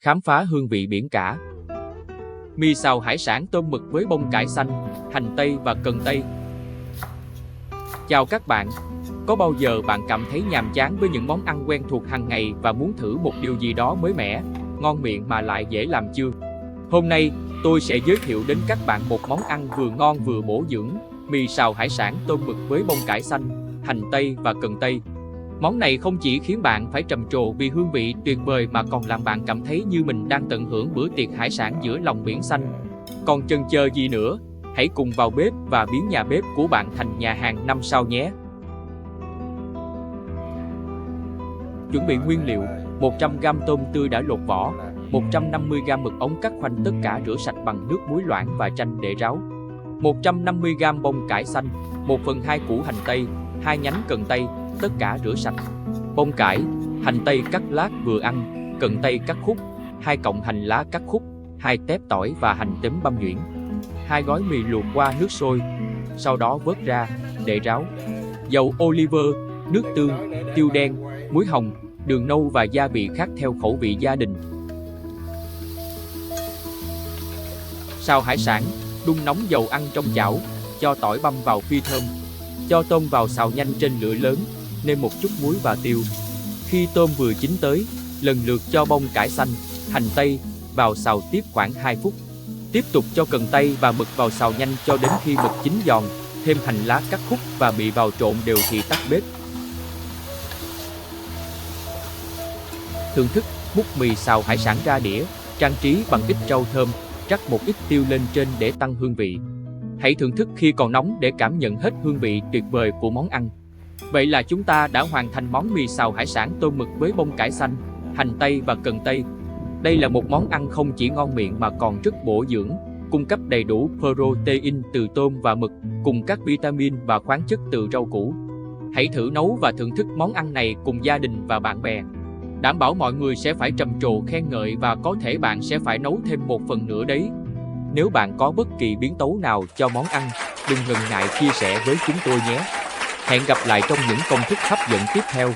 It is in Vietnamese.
Khám phá hương vị biển cả. Mì xào hải sản tôm mực với bông cải xanh, hành tây và cần tây. Chào các bạn. Có bao giờ bạn cảm thấy nhàm chán với những món ăn quen thuộc hàng ngày và muốn thử một điều gì đó mới mẻ, ngon miệng mà lại dễ làm chưa? Hôm nay, tôi sẽ giới thiệu đến các bạn một món ăn vừa ngon vừa bổ dưỡng, mì xào hải sản tôm mực với bông cải xanh, hành tây và cần tây. Món này không chỉ khiến bạn phải trầm trồ vì hương vị tuyệt vời mà còn làm bạn cảm thấy như mình đang tận hưởng bữa tiệc hải sản giữa lòng biển xanh. Còn chần chờ gì nữa, hãy cùng vào bếp và biến nhà bếp của bạn thành nhà hàng 5 sao nhé! Chuẩn bị nguyên liệu: 100g tôm tươi đã lột vỏ, 150g mực ống cắt khoanh tất cả rửa sạch bằng nước muối loãng và chanh để ráo, 150g bông cải xanh, 1/2 củ hành tây, 2 nhánh cần tây, tất cả rửa sạch. Bông cải, hành tây cắt lát vừa ăn, cần tây cắt khúc, 2 cọng hành lá cắt khúc, 2 tép tỏi và hành tím băm nhuyễn. 2 gói mì luộc qua nước sôi, sau đó vớt ra, để ráo. Dầu olive, nước tương, tiêu đen, muối hồng, đường nâu và gia vị khác theo khẩu vị gia đình. Xào hải sản, đun nóng dầu ăn trong chảo, cho tỏi băm vào phi thơm. Cho tôm vào xào nhanh trên lửa lớn, nêm một chút muối và tiêu. Khi tôm vừa chín tới, lần lượt cho bông cải xanh, hành tây vào xào tiếp khoảng 2 phút. Tiếp tục cho cần tây và mực vào xào nhanh cho đến khi mực chín giòn, thêm hành lá cắt khúc và mì vào trộn đều thì tắt bếp. Thưởng thức: múc mì xào hải sản ra đĩa, trang trí bằng ít rau thơm, rắc một ít tiêu lên trên để tăng hương vị. Hãy thưởng thức khi còn nóng để cảm nhận hết hương vị tuyệt vời của món ăn. Vậy là chúng ta đã hoàn thành món mì xào hải sản tôm mực với bông cải xanh, hành tây và cần tây. Đây là một món ăn không chỉ ngon miệng mà còn rất bổ dưỡng, cung cấp đầy đủ protein từ tôm và mực, cùng các vitamin và khoáng chất từ rau củ. Hãy thử nấu và thưởng thức món ăn này cùng gia đình và bạn bè. Đảm bảo mọi người sẽ phải trầm trồ khen ngợi và có thể bạn sẽ phải nấu thêm một phần nữa đấy. Nếu bạn có bất kỳ biến tấu nào cho món ăn, đừng ngần ngại chia sẻ với chúng tôi nhé. Hẹn gặp lại trong những công thức hấp dẫn tiếp theo.